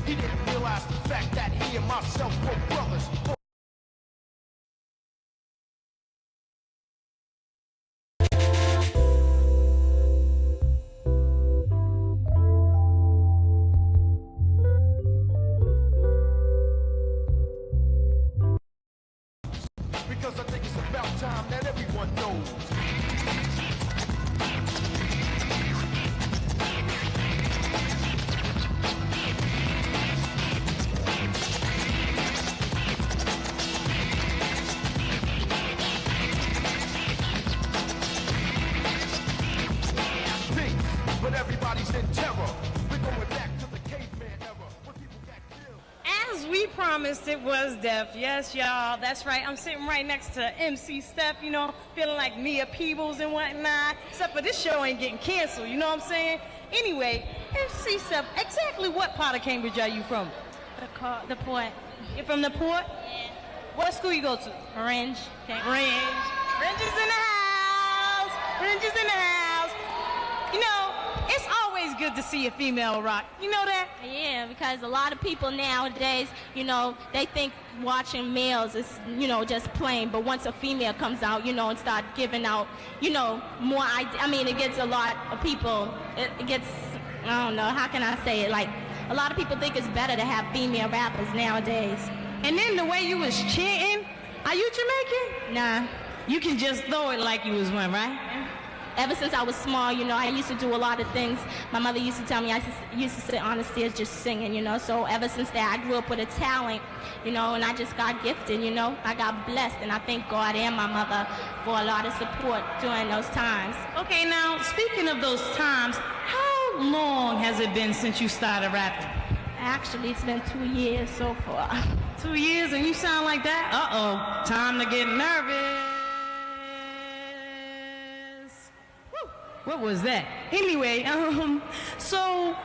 He didn't realize the fact that he and myself were brothers. Because I think it's about time that everyone knows. But everybody's in terror. We're going back to the caveman era when people got killed. As we promised, it was Def. Yes, y'all. That's right. I'm sitting right next to MC Steph, you know, feeling like Mia Peebles and whatnot. Except for this show ain't getting canceled, you know what I'm saying? Anyway, MC Steph, exactly what part of Cambridge are you from? The port. You're from the port? Yeah. What school you go to? Orange. Okay. Range. Range is in the house. Range is in the house. You know, it's always good to see a female rock. You know that? Yeah, because a lot of people nowadays, you know, they think watching males is, you know, just plain. But once a female comes out, you know, and start giving out, you know, more, it gets a lot of people, it gets, I don't know, how can I say it? Like, a lot of people think it's better to have female rappers nowadays. And then the way you was chanting, are you Jamaican? Nah. You can just throw it like you was one, right? Ever since I was small, you know, I used to do a lot of things. My mother used to tell me I used to sit on the stairs just singing, you know. So ever since that, I grew up with a talent, you know, and I just got gifted, you know. I got blessed, and I thank God and my mother for a lot of support during those times. Okay, now, speaking of those times, how long has it been since you started rapping? Actually, it's been 2 years so far. 2 years, and you sound like that? Uh-oh, time to get nervous. What was that? Anyway, so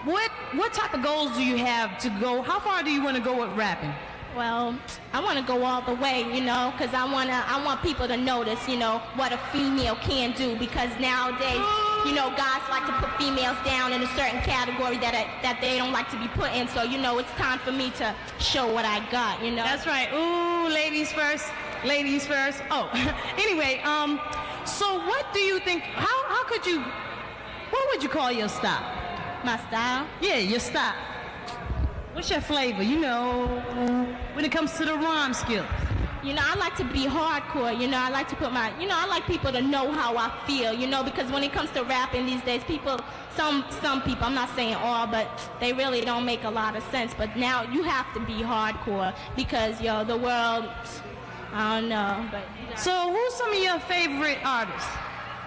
what type of goals do you have to go? How far do you want to go with rapping? Well, I want to go all the way, you know, because I want people to notice, you know, what a female can do. Because nowadays, you know, guys like to put females down in a certain category that they don't like to be put in. So, you know, it's time for me to show what I got, you know. That's right. Ooh, ladies first. Ladies first. Oh, anyway, so what do you think, what would you call your style? My style? Yeah, your style. What's your flavor, you know, when it comes to the rhyme skills? You know, I like to be hardcore, you know, I like to put I like people to know how I feel, you know, because when it comes to rapping these days, some people, I'm not saying all, but they really don't make a lot of sense. But now you have to be hardcore because, yo, the world, I don't know, but... So who's some of your favorite artists?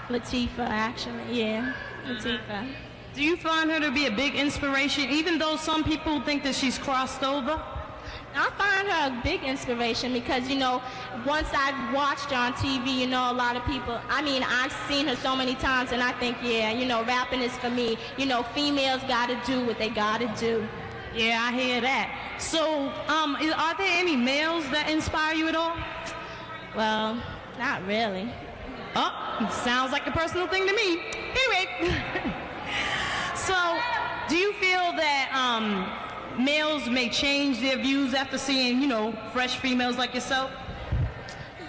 Latifah, actually, yeah, Latifah. Do you find her to be a big inspiration, even though some people think that she's crossed over? I find her a big inspiration because, you know, once I've watched her on TV, you know, a lot of people, I've seen her so many times, and I think, yeah, you know, rapping is for me. You know, females gotta do what they gotta do. Yeah, I hear that. So, are there any males that inspire you at all? Well, not really. Oh, sounds like a personal thing to me. Anyway, so do you feel that males may change their views after seeing, you know, fresh females like yourself?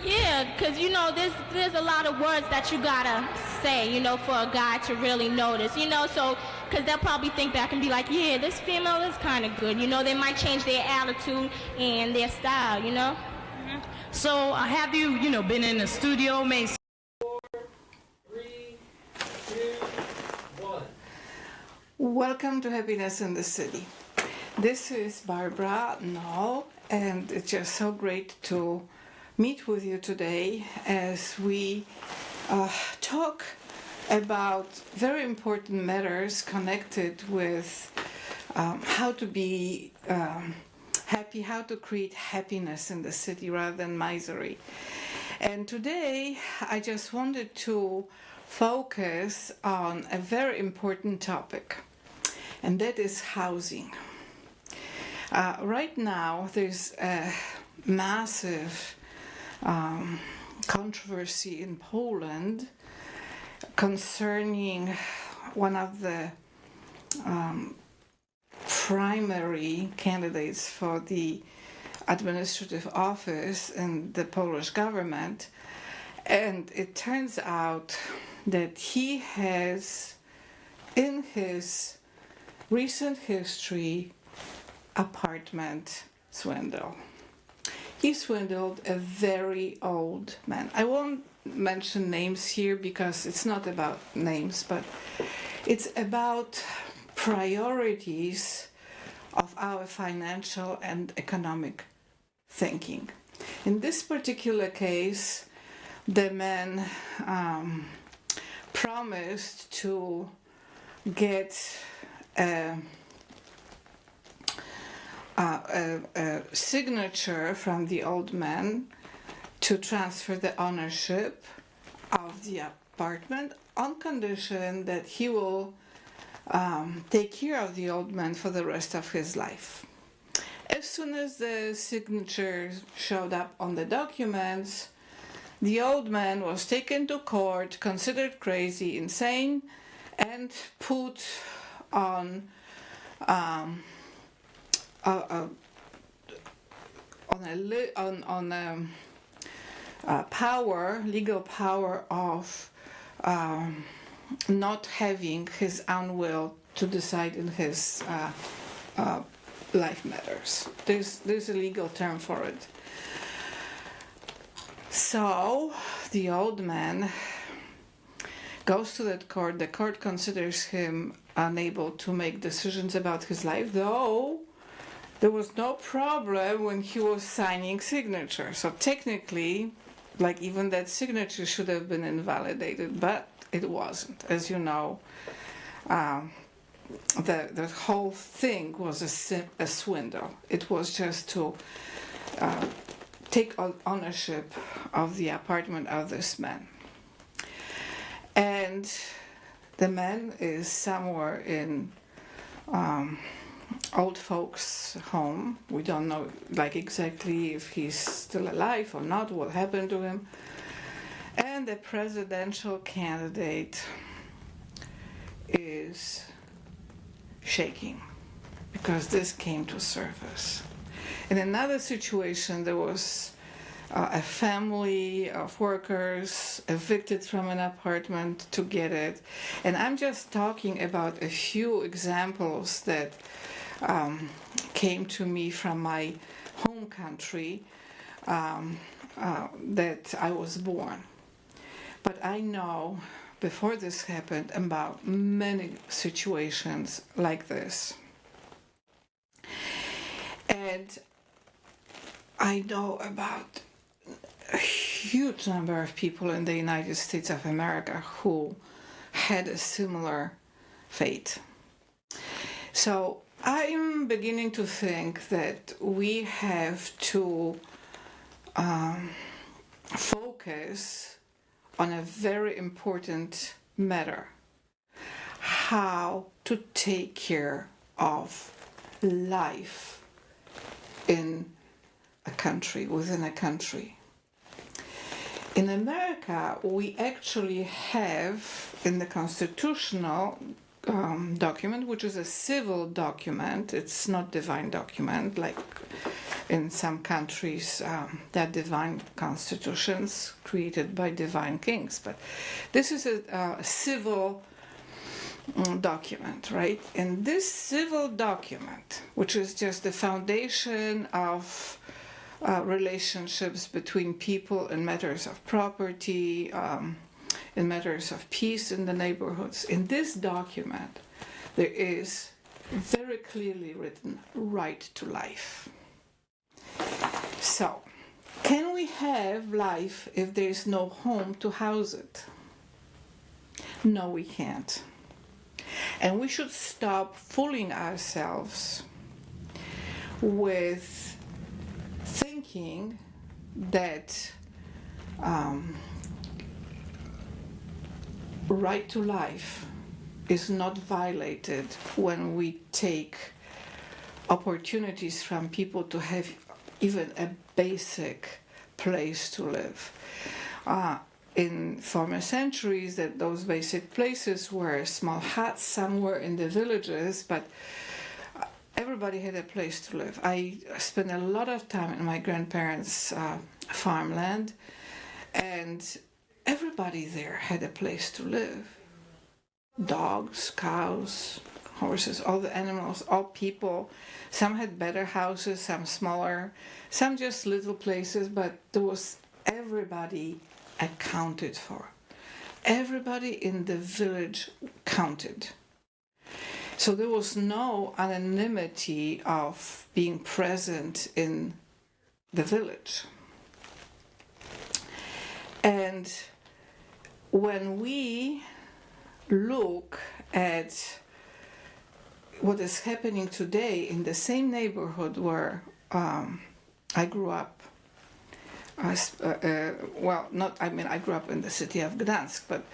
Yeah, because, you know, there's a lot of words that you gotta say, you know, for a guy to really notice, you know, so, because they'll probably think back and be like, yeah, this female is kind of good, you know, they might change their attitude and their style, you know? Mm-hmm. So, have you, you know, been in the studio, made... 4, 3, 2, 1. Welcome to Happiness in the City. This is Barbara Null, and it's just so great to meet with you today as we talk about very important matters connected with how to be happy, how to create happiness in the city rather than misery. And today I just wanted to focus on a very important topic, and that is housing. Right now there's a massive controversy in Poland concerning one of the primary candidates for the administrative office in the Polish government, and it turns out that he has in his recent history apartment swindle. He swindled a very old man. I won't mention names here because it's not about names, but it's about priorities of our financial and economic thinking. In this particular case, the man promised to get a signature from the old man to transfer the ownership of the apartment on condition that he will take care of the old man for the rest of his life. As soon as the signature showed up on the documents, the old man was taken to court, considered crazy, insane, and put on legal power of not having his own will to decide in his life matters. There's a legal term for it. So the old man goes to that court. The court considers him unable to make decisions about his life, though there was no problem when he was signing signatures. So technically, like, even that signature should have been invalidated, but it wasn't. As you know, the whole thing was a swindle. It was just to take ownership of the apartment of this man. And the man is somewhere in old folks' home. We don't know exactly if he's still alive or not, what happened to him. And the presidential candidate is shaking because this came to surface. In another situation, there was a family of workers evicted from an apartment to get it. And I'm just talking about a few examples that came to me from my home country that I was born. But I know before this happened about many situations like this. And I know about a huge number of people in the United States of America who had a similar fate. So I'm beginning to think that we have to focus on a very important matter: how to take care of life in a country, within a country. In America, we actually have in the constitutional document, which is a civil document, it's not divine document, like in some countries there are divine constitutions created by divine kings, but this is a civil document, right? And this civil document, which is just the foundation of relationships between people in matters of property, in matters of peace in the neighborhoods. In this document, there is very clearly written right to life. So, can we have life if there is no home to house it? No, we can't. And we should stop fooling ourselves with thinking that right to life is not violated when we take opportunities from people to have even a basic place to live. In former centuries, that those basic places were small huts somewhere in the villages, but everybody had a place to live. I spent a lot of time in my grandparents' farmland, and everybody there had a place to live. Dogs, cows, horses, all the animals, all people. Some had better houses, some smaller, some just little places, but there was everybody accounted for. Everybody in the village counted. So there was no anonymity of being present in the village. And when we look at what is happening today in the same neighborhood where I grew up, I grew up in the city of Gdansk, but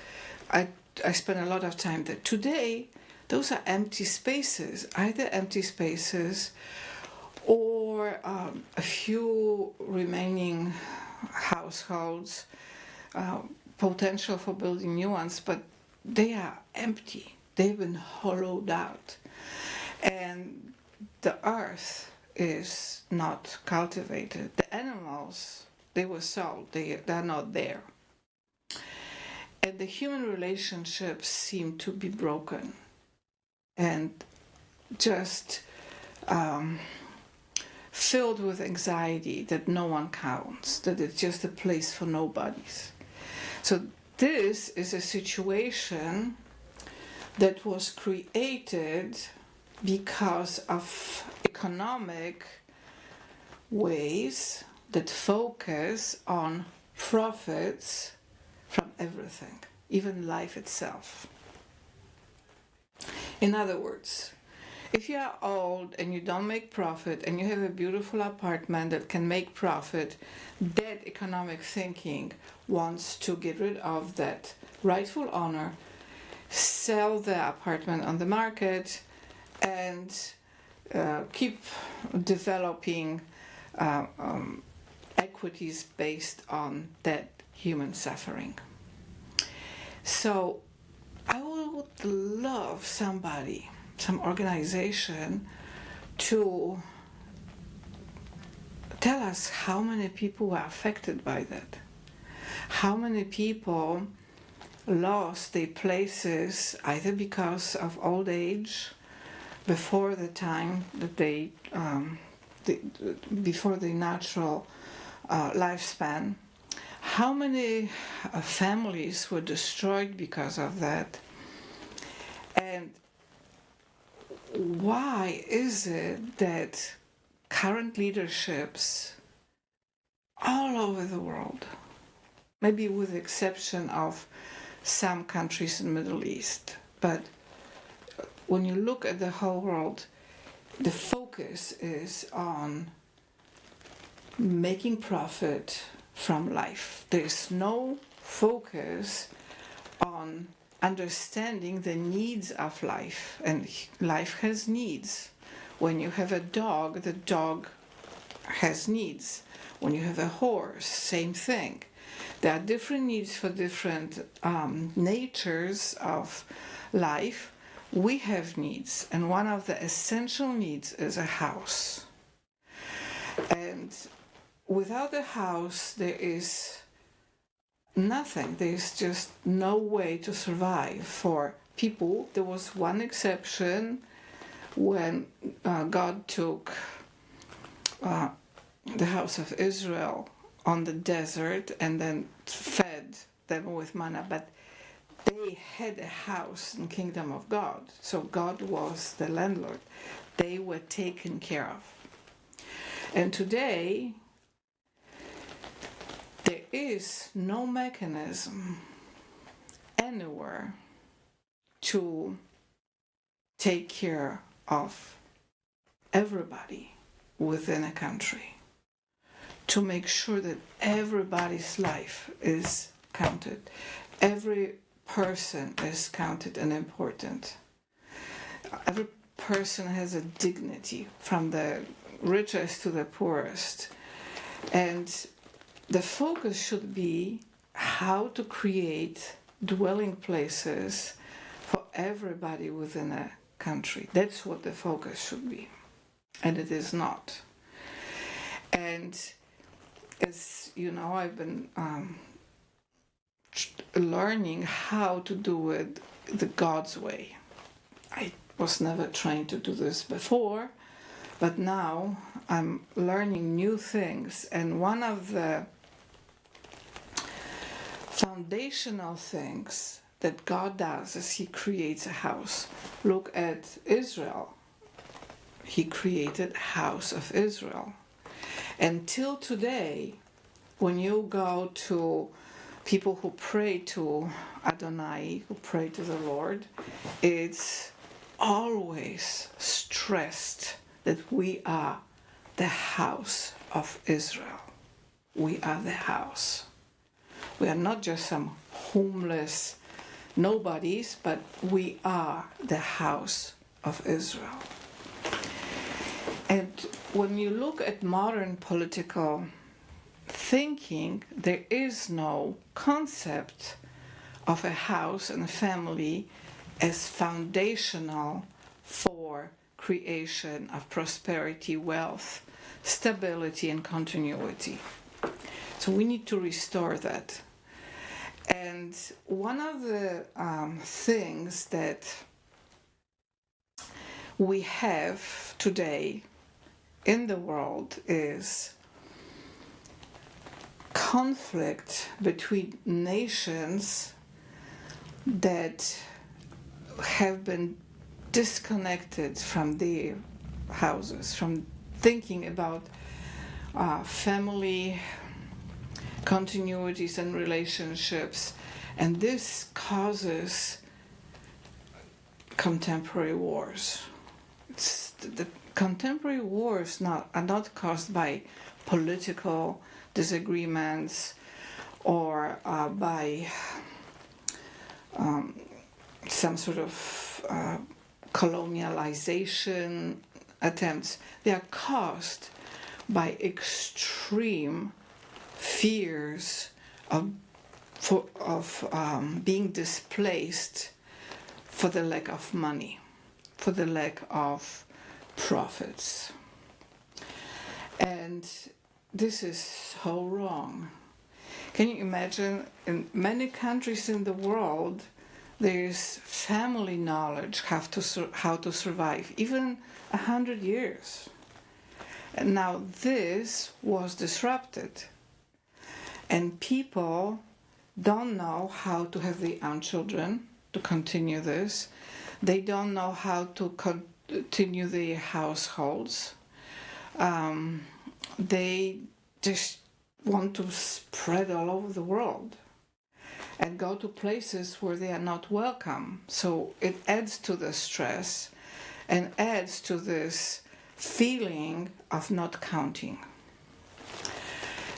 I spent a lot of time there. Today, those are empty spaces, either empty spaces or a few remaining households, potential for building new ones, but they are empty. They've been hollowed out. And the earth is not cultivated. The animals, they were sold. They're not there. And the human relationships seem to be broken and just filled with anxiety that no one counts, that it's just a place for nobodies. So this is a situation that was created because of economic ways that focus on profits from everything, even life itself. In other words, if you are old and you don't make profit and you have a beautiful apartment that can make profit, that economic thinking wants to get rid of that rightful owner, sell the apartment on the market, and keep developing equities based on that human suffering. So I would love somebody, some organization, to tell us how many people were affected by that. How many people lost their places either because of old age, before the time that before the natural lifespan. How many families were destroyed because of that? And why is it that current leaderships all over the world, maybe with the exception of some countries in the Middle East, but when you look at the whole world, the focus is on making profit from life. There is no focus on understanding the needs of life, and life has needs. When you have a dog, the dog has needs. When you have a horse, same thing. There are different needs for different natures of life. We have needs, and one of the essential needs is a house. And without a house, there is nothing. There is just no way to survive for people. There was one exception when God took the house of Israel on the desert and then fed them with manna, but they had a house in the kingdom of God, so God was the landlord. They were taken care of. And today, there is no mechanism anywhere to take care of everybody within a country, to make sure that everybody's life is counted. Every person is counted and important. Every person has a dignity, from the richest to the poorest. And the focus should be how to create dwelling places for everybody within a country. That's what the focus should be. and it is not. And as you know, I've been learning how to do it the God's way. I was never trained to do this before, but now I'm learning new things. And one of the foundational things that God does is He creates a house. Look at Israel. He created house of Israel. Until today, when you go to people who pray to Adonai, who pray to the Lord, it's always stressed that we are the house of Israel. We are the house. We are not just some homeless nobodies, but we are the house of Israel. And when you look at modern political thinking, there is no concept of a house and a family as foundational for creation of prosperity, wealth, stability, and continuity. So we need to restore that. And one of the things that we have today in the world is conflict between nations that have been disconnected from their houses, from thinking about family continuities and relationships, and this causes contemporary wars. The contemporary wars are not caused by political disagreements or by some sort of colonialization attempts. They are caused by extreme fears of being displaced for the lack of money, for the lack of profits. And this is so wrong. Can you imagine, in many countries in the world, there's family knowledge how to survive, even 100 years. And now this was disrupted. And people don't know how to have their own children to continue this. They don't know how to continue their households. They just want to spread all over the world and go to places where they are not welcome. So it adds to the stress and adds to this feeling of not counting.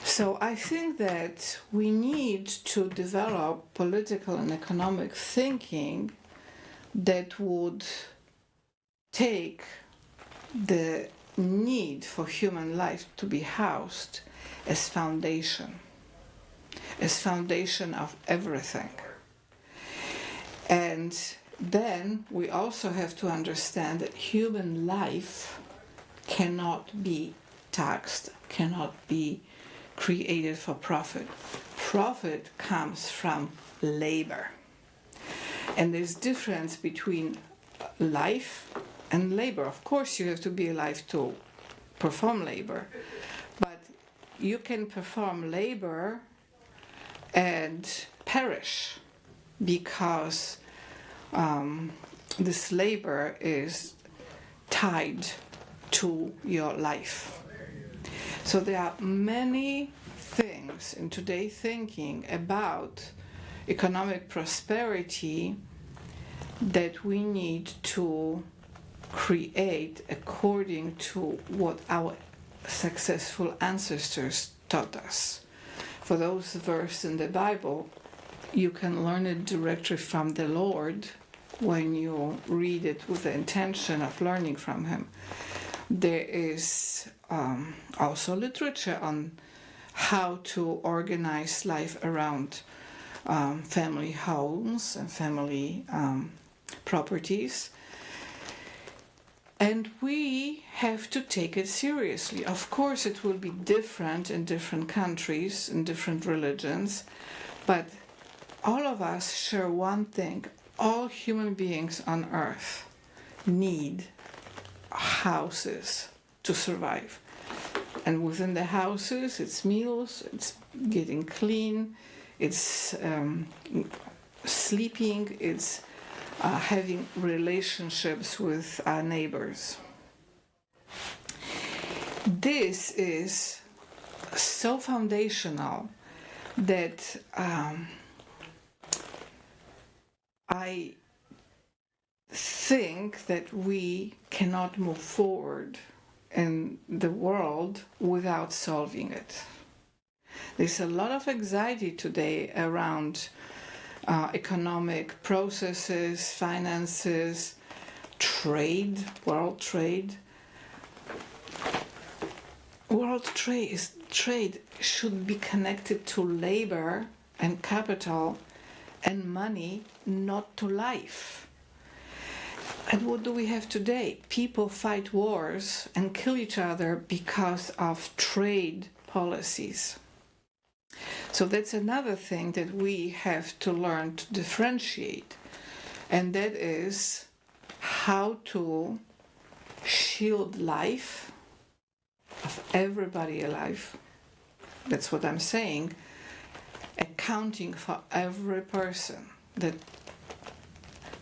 So I think that we need to develop political and economic thinking that would take the need for human life to be housed as foundation of everything. And then we also have to understand that human life cannot be taxed, cannot be created for profit. Profit comes from labor. And there's difference between life and labor. Of course, you have to be alive to perform labor, but you can perform labor and perish because this labor is tied to your life. So there are many things in today's thinking about economic prosperity that we need to create according to what our successful ancestors taught us. For those verses in the Bible, you can learn it directly from the Lord when you read it with the intention of learning from Him. There is also literature on how to organize life around family homes and family properties. And we have to take it seriously. Of course, it will be different in different countries, in different religions, but all of us share one thing. All human beings on earth need houses to survive. And within the houses, it's meals, it's getting clean, it's sleeping, it's having relationships with our neighbors. This is so foundational that I think that we cannot move forward in the world without solving it. There's a lot of anxiety today around economic processes, finances, trade, world trade. World trade should be connected to labor and capital and money, not to life. And what do we have today? People fight wars and kill each other because of trade policies. So that's another thing that we have to learn to differentiate, and that is how to shield life of everybody alive. That's what I'm saying. Accounting for every person, that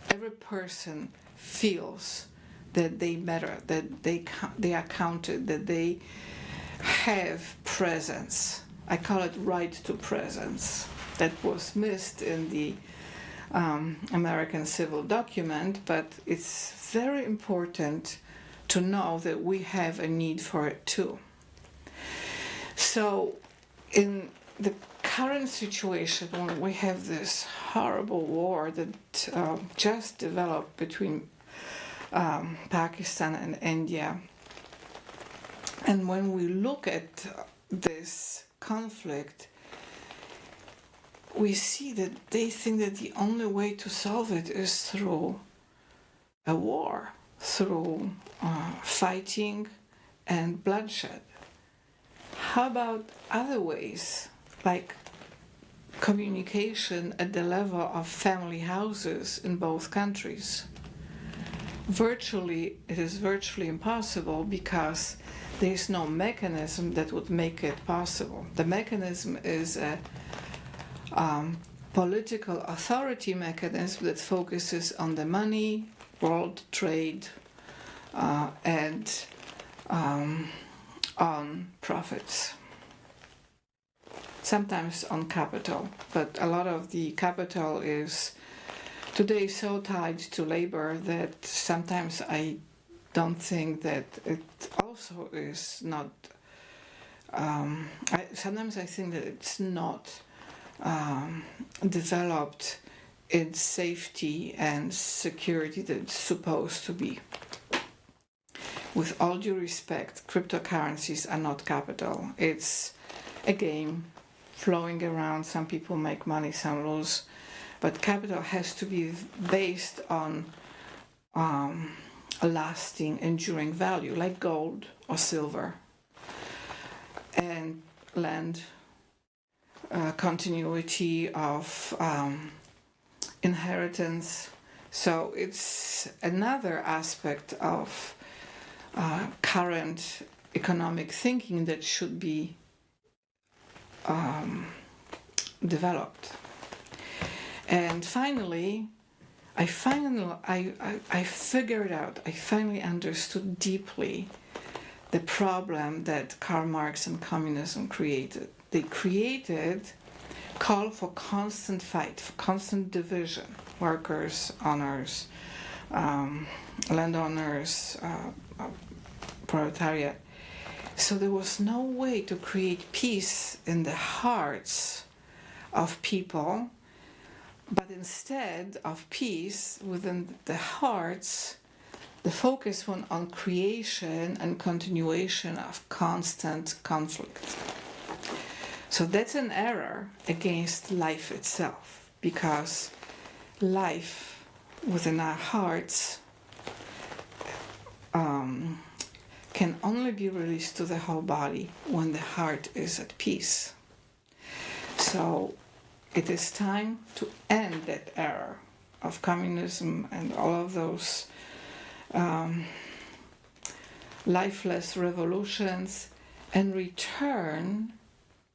every person feels that they matter, that they are counted, that they have presence. I call it right to presence. That was missed in the American Civil Document, but it's very important to know that we have a need for it too. So in the current situation, when we have this horrible war that just developed between Pakistan and India, and when we look at this conflict, we see that they think that the only way to solve it is through a war, through fighting and bloodshed. How about other ways, like communication at the level of family houses in both countries? It is virtually impossible because there is no mechanism that would make it possible. The mechanism is a political authority mechanism that focuses on the money, world trade, and on profits. Sometimes on capital, but a lot of the capital is today so tied to labor that sometimes I don't think that it also is not. Sometimes I think that it's not developed in safety and security that it's supposed to be. With all due respect, cryptocurrencies are not capital. It's a game flowing around. Some people make money, some lose. But capital has to be based on a lasting, enduring value, like gold or silver, and land, continuity of inheritance. So it's another aspect of current economic thinking that should be developed. And finally, I figured out, I finally understood deeply the problem that Karl Marx and communism created. They created call for constant fight, for constant division, workers, owners, landowners, proletariat. So there was no way to create peace in the hearts of people, but instead of peace within the hearts, the focus went on creation and continuation of constant conflict. So that's an error against life itself, because life within our hearts can only be released to the whole body when the heart is at peace. So it is time to end that era of communism and all of those lifeless revolutions and return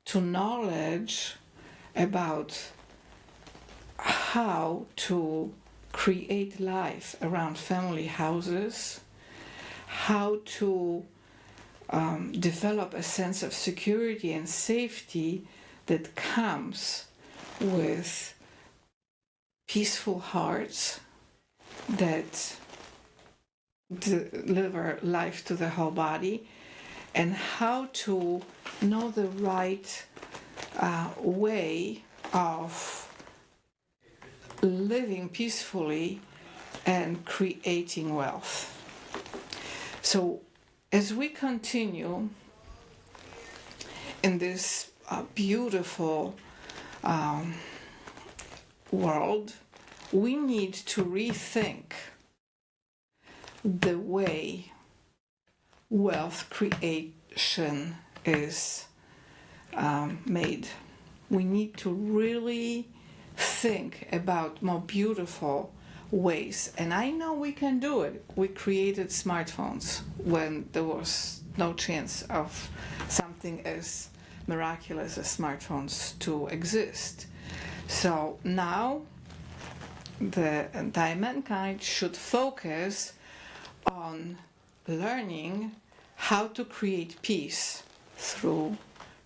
to knowledge about how to create life around family houses, how to develop a sense of security and safety that comes with peaceful hearts that deliver life to the whole body, and how to know the right way of living peacefully and creating wealth. So as we continue in this beautiful world, we need to rethink the way wealth creation is made. We need to really think about more beautiful ways, and I know we can do it. We created smartphones when there was no chance of something as miraculous as smartphones to exist. So now the entire mankind should focus on learning how to create peace through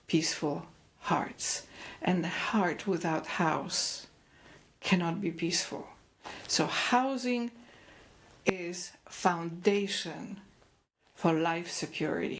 peaceful hearts. And the heart without house cannot be peaceful. So housing is foundation for life security.